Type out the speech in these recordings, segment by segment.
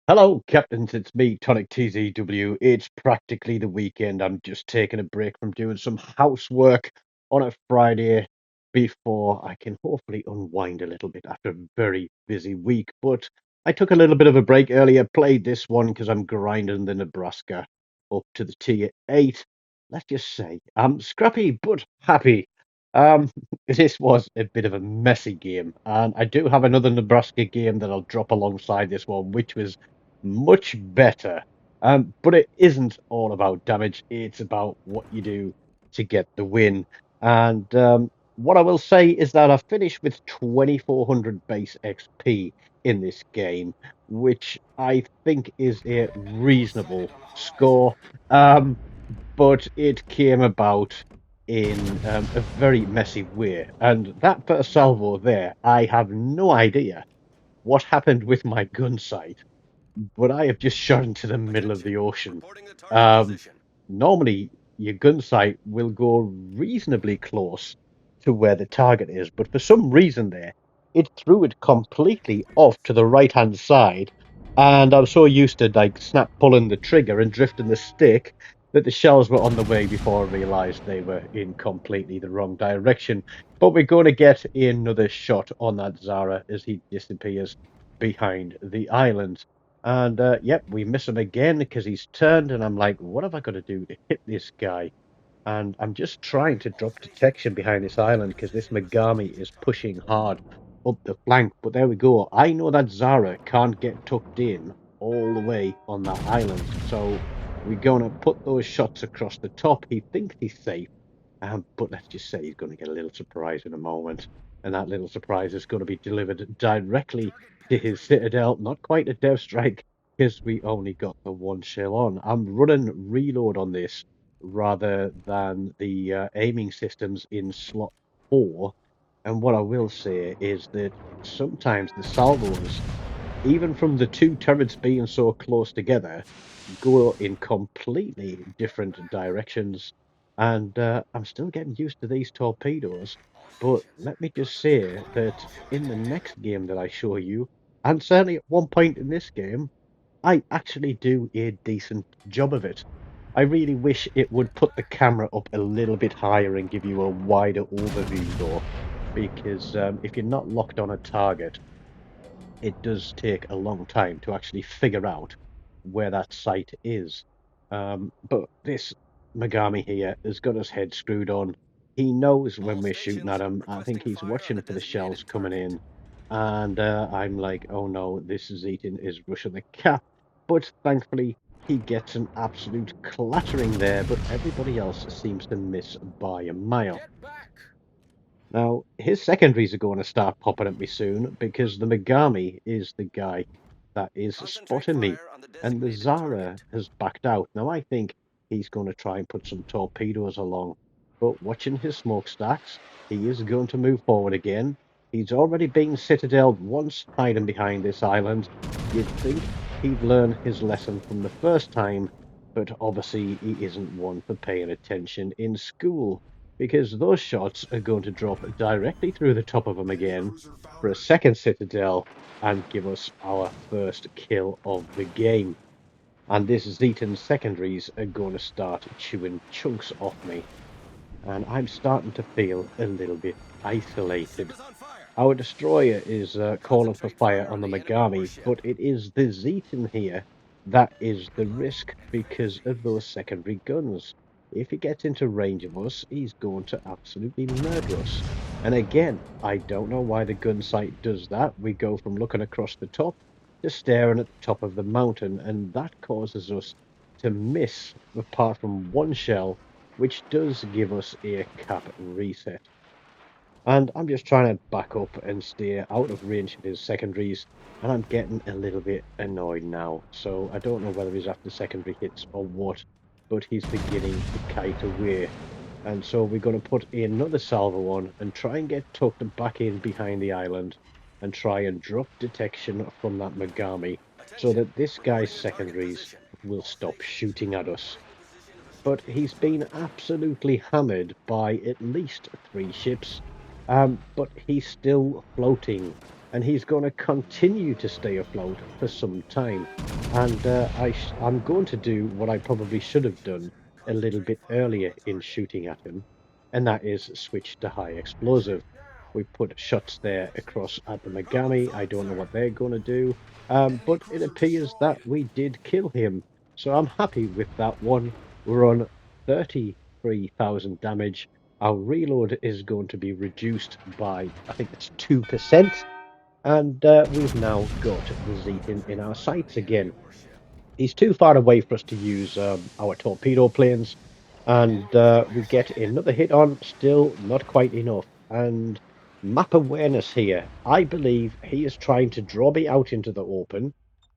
Hello, Captains. It's me, TONIK TZW. It's practically the weekend. I'm just taking a break from doing some housework on a Friday before I can hopefully unwind a little bit after a very busy week. But I took a little bit of a break earlier, played this one because I'm grinding the Nebraska up to the tier 8. Let's just say I'm scrappy but happy. Um, this was a bit of a messy game, and I do have another Nebraska game that I'll drop alongside this one, which was much better. But it isn't all about damage, it's about what you do to get the win. And what I will say is that I finished with 2400 base XP in this game, which I think is a reasonable score. Um, but it came about in a very messy way. And that first salvo there, I have no idea what happened with my gun sight, but I have just shot into the middle of the ocean. Um, Normally, your gun sight will go reasonably close to where the target is, but for some reason there, it threw it completely off to the right-hand side, and I'm so used to like snap pulling the trigger and drifting the stick that the shells were on the way before I realized they were in completely the wrong direction. But we're going to get another shot on that Zara as he disappears behind the island. And yep, we miss him again because he's turned, and I'm like, what have I got to do to hit this guy? And I'm just trying to drop detection behind this island because this Megami is pushing hard up the flank. But there we go. I know that Zara can't get tucked in all the way on that island. So we're going to put those shots across the top. He thinks he's safe. But let's just say he's going to get a little surprise in a moment. And that little surprise is going to be delivered directly to his citadel. Not quite a dev strike because we only got the one shell on. I'm running reload on this rather than the aiming systems in slot 4. And what I will say is that sometimes the salvos, even from the two turrets being so close together, go in completely different directions. And I'm still getting used to these torpedoes. But let me just say that in the next game that I show you, and certainly at one point in this game, I actually do a decent job of it. I really wish it would put the camera up a little bit higher and give you a wider overview, though, because if you're not locked on a target, it does take a long time to actually figure out where that site is. But this Megami here has got his head screwed on. He knows when we're shooting at him. I think he's watching for the shells coming in. And I'm like, oh no, this Zetin is rushing the cap. But thankfully, he gets an absolute clattering there. But everybody else seems to miss by a mile. Now, his secondaries are going to start popping at me soon because the Megami is the guy that is spotting me. And the Zara has backed out. Now, I think he's going to try and put some torpedoes along. But watching his smokestacks, he is going to move forward again. He's already been citadeled once, hiding behind this island. You'd think he'd learn his lesson from the first time, but obviously he isn't one for paying attention in school, because those shots are going to drop directly through the top of him again for a second citadel and give us our first kill of the game. And this Zetan secondaries are going to start chewing chunks off me. And I'm starting to feel a little bit isolated. Our destroyer is calling for fire on the Megami, but it is the Zetan here that is the risk because of those secondary guns. If he gets into range of us, he's going to absolutely murder us. And again, I don't know why the gun sight does that. We go from looking across the top to staring at the top of the mountain, and that causes us to miss, apart from one shell, which does give us a cap reset. And I'm just trying to back up and stay out of range of his secondaries, and I'm getting a little bit annoyed now. So I don't know whether he's after secondary hits or what, but he's beginning to kite away. And so we're going to put another salvo on and try and get tucked back in behind the island and try and drop detection from that Megami so that this guy's secondaries will stop shooting at us. But he's been absolutely hammered by at least 3 ships. But he's still floating and he's going to continue to stay afloat for some time. And I'm going to do what I probably should have done a little bit earlier in shooting at him, and that is switch to high explosive. We put shots there across at the Megami. I don't know what they're going to do, but it appears that we did kill him. So I'm happy with that one. We're on 33,000 damage. Our reload is going to be reduced by, I think it's 2%. And we've now got the Zethan in our sights again. He's too far away for us to use our torpedo planes, and we get another hit on, still not quite enough. And map awareness here. I believe he is trying to draw me out into the open,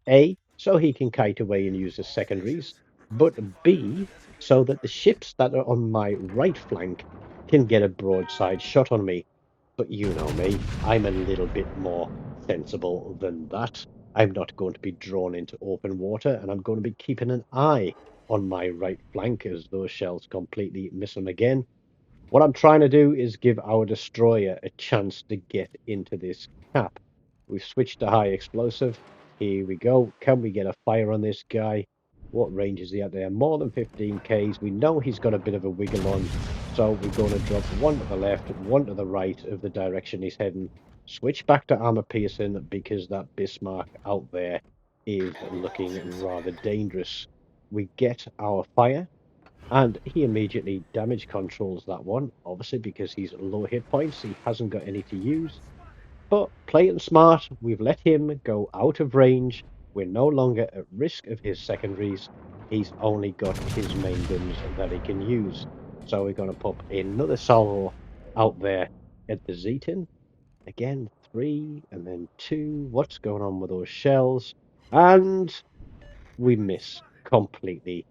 A, so he can kite away and use his secondaries, but B, so that the ships that are on my right flank can get a broadside shot on me. But you know me, I'm a little bit more sensible than that. I'm not going to be drawn into open water, and I'm going to be keeping an eye on my right flank as those shells completely miss him again. What I'm trying to do is give our destroyer a chance to get into this cap. We've switched to high explosive. Here we go. Can we get a fire on this guy? What range is he at there? More than 15 Ks. We know he's got a bit of a wiggle on. So we're going to drop one to the left, one to the right of the direction he's heading. Switch back to armor piercing because that Bismarck out there is looking rather dangerous. We get our fire. And he immediately damage controls that one, obviously because he's low hit points, he hasn't got any to use. But playing smart, we've let him go out of range. We're no longer at risk of his secondaries. He's only got his main guns that he can use. So we're going to pop another salvo out there at the Zeton. Again, three and then two. What's going on with those shells? And we miss completely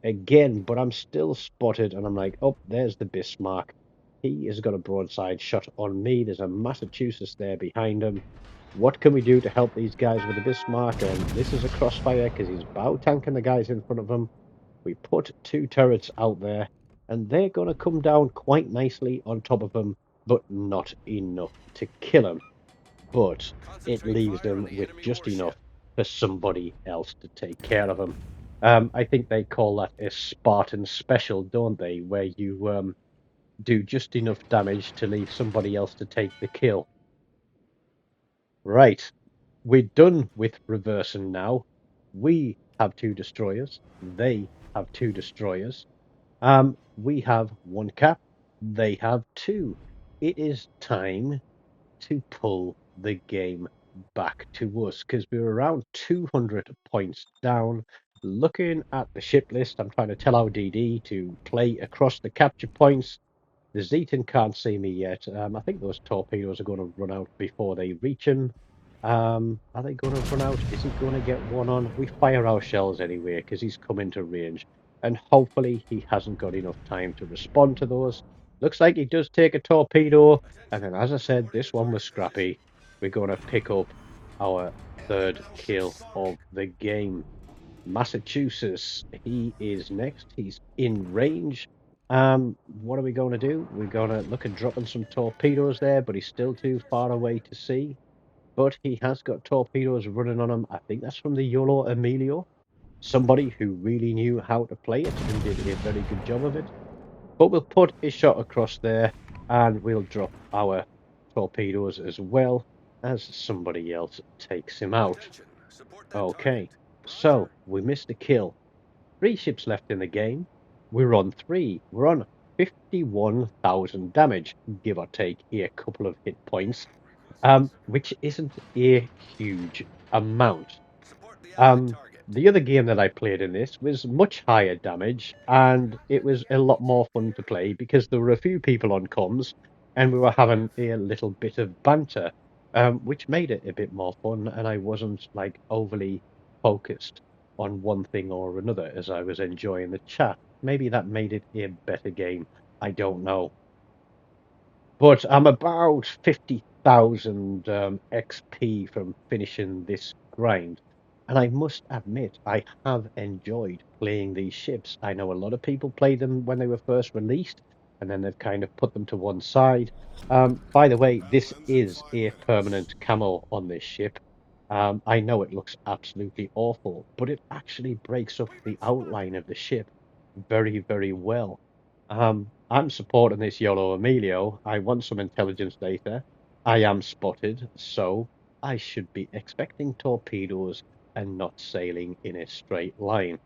again, but I'm still spotted, and I'm like, oh, there's the Bismarck. He has got a broadside shot on me. There's a Massachusetts there behind him. What can we do to help these guys with the Bismarck? And this is a crossfire because he's bow tanking the guys in front of him. We put two turrets out there, and they're going to come down quite nicely on top of him, but not enough to kill him. But it leaves them with just enough for somebody else to take care of them. I think they call that a Spartan special, don't they? Where you do just enough damage to leave somebody else to take the kill. Right, we're done with reversing now. We have two destroyers. They have two destroyers. We have one cap. They have two. It is time to pull the game back to us because we were around 200 points down. Looking at the ship list, I'm trying to tell our DD to play across the capture points. The Zeton can't see me yet. I think those torpedoes are going to run out before they reach him. Are they going to run out? Is he going to get one on? We fire our shells anyway because he's come into range. And hopefully he hasn't got enough time to respond to those. Looks like he does take a torpedo. And then, as I said, this one was Scrappy. We're going to pick up our third kill of the game. Massachusetts, he is next. He's in range. What are we going to do? We're going to look at dropping some torpedoes there, but he's still too far away to see. But he has got torpedoes running on him. I think that's from the YOLO Emilio. Somebody who really knew how to play it and did a very good job of it. But we'll put a shot across there and we'll drop our torpedoes as well as somebody else takes him out. Okay, so we missed a kill. Three ships left in the game. We're on three. We're on 51,000 damage, give or take a couple of hit points, which isn't a huge amount. Um, the other game that I played in this was much higher damage, and it was a lot more fun to play because there were a few people on comms, and we were having a little bit of banter, which made it a bit more fun, and I wasn't like overly focused on one thing or another as I was enjoying the chat. Maybe that made it a better game. I don't know. But I'm about 50,000 XP from finishing this grind. And I must admit, I have enjoyed playing these ships. I know a lot of people played them when they were first released, and then they've kind of put them to one side. By the way, this is a permanent camo on this ship. I know it looks absolutely awful, but it actually breaks up the outline of the ship very, very well. I'm supporting this YOLO Emilio. I want some intelligence data. I am spotted, so I should be expecting torpedoes and not sailing in a straight line.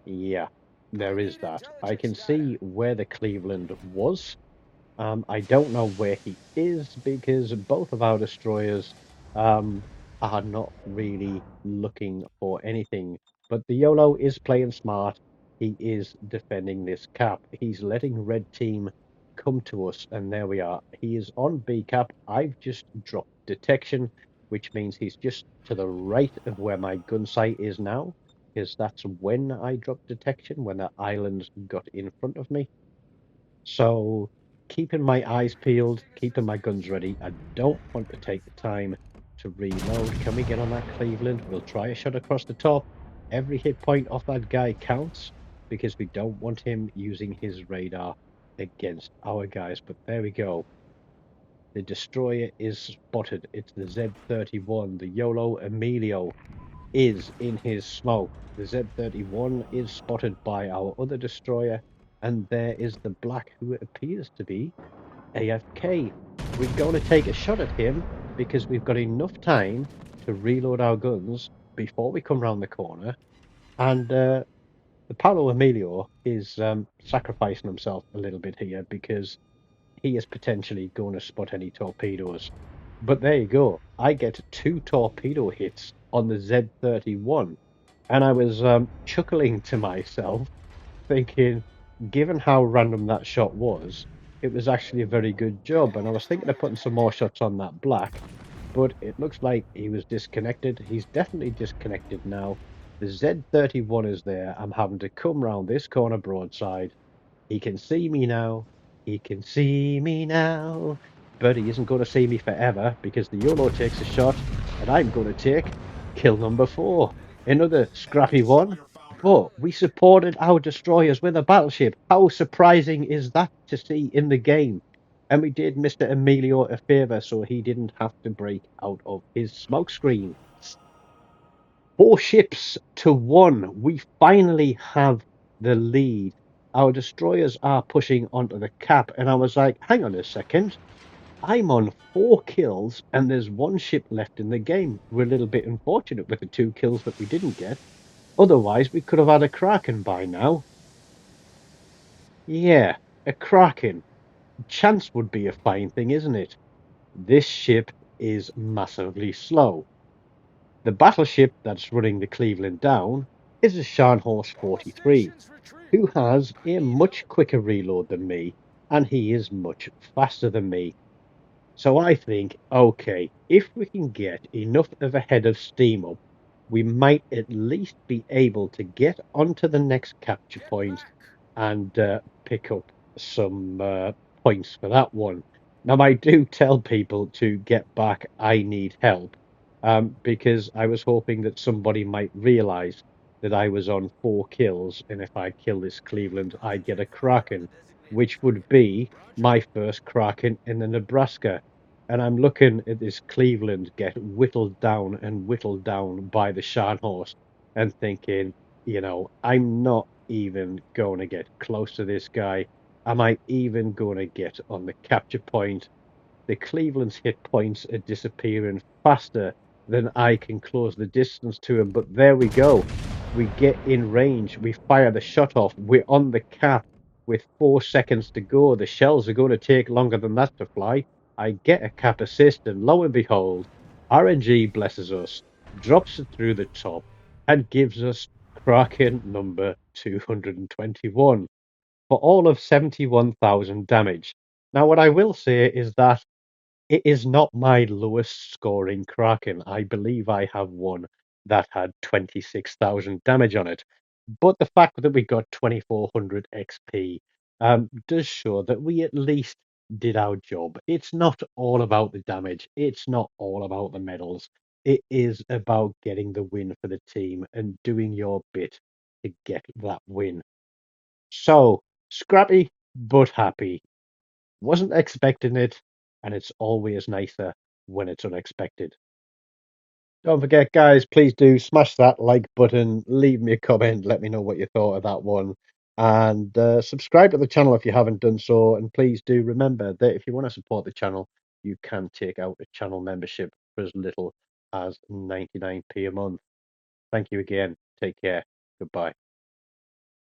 Yeah, there is that. I can see where the Cleveland was. I don't know where he is because both of our destroyers um, are not really looking for anything. But the YOLO is playing smart. He is defending this cap. He's letting red team come to us, and there we are. He is on B cap. I've just dropped detection, which means he's just to the right of where my gun sight is now, because that's when I dropped detection, when the island got in front of me. So, keeping my eyes peeled, keeping my guns ready. I don't want to take the time to reload. Can we get on that Cleveland? We'll try a shot across the top. Every hit point off that guy counts because we don't want him using his radar against our guys. But there we go. The destroyer is spotted. It's the Z-31. The YOLO Emilio is in his smoke. The Z-31 is spotted by our other destroyer, and there is the black who appears to be AFK. We're going to take a shot at him because we've got enough time to reload our guns before we come round the corner. And the Paolo Emilio is sacrificing himself a little bit here because he is potentially going to spot any torpedoes. But there you go. I get two torpedo hits on the Z-31. And I was chuckling to myself, thinking, given how random that shot was, it was actually a very good job. And I was thinking of putting some more shots on that black, but it looks like he was disconnected. He's definitely disconnected now. The Z-31 is there. I'm having to come round this corner broadside. He can see me now. He can see me now. But he isn't going to see me forever because the YOLO takes a shot and I'm going to take kill number 4. Another scrappy one. But we supported our destroyers with a battleship. How surprising is that to see in the game? And we did Mr. Emilio a favour so he didn't have to break out of his smokescreen. 4 ships to 1. We finally have the lead. Our destroyers are pushing onto the cap, and I was like, hang on a second. I'm on 4 kills, and there's 1 ship left in the game. We're a little bit unfortunate with the 2 kills that we didn't get. Otherwise, we could have had a Kraken by now. Yeah, a Kraken. Chance would be a fine thing, isn't it? This ship is massively slow. The battleship that's running the Cleveland down is a Scharnhorst 43, who has a much quicker reload than me, and he is much faster than me. So I think, okay, if we can get enough of a head of steam up, we might at least be able to get onto the next capture point and pick up some points for that one. Now, I do tell people to get back, I need help, because I was hoping that somebody might realize that I was on 4 kills, and if I kill this Cleveland, I'd get a Kraken, which would be my first Kraken in the Nebraska. And I'm looking at this Cleveland get whittled down by the Scharnhorst and thinking, I'm not even going to get close to this guy. Am I even going to get on the capture point? The Cleveland's hit points are disappearing faster than I can close the distance to him. But there we go. We get in range. We fire the shot off. We're on the cap with 4 seconds to go. The shells are going to take longer than that to fly. I get a cap assist, and lo and behold, RNG blesses us, drops it through the top, and gives us Kraken number 221 for all of 71,000 damage. Now, what I will say is that it is not my lowest scoring Kraken. I believe I have one that had 26,000 damage on it. But the fact that we got 2400 XP does show that we at least did our job. It's not all about the damage, it's not all about the medals. It is about getting the win for the team and doing your bit to get that win. So, Scrappy, but happy. Wasn't expecting it, and it's always nicer when it's unexpected. Don't forget, guys, please do smash that like button, leave me a comment, let me know what you thought of that one, and subscribe to the channel if you haven't done so. And please do remember that if you want to support the channel, you can take out a channel membership for as little as 99p a month. Thank you again. Take care. Goodbye.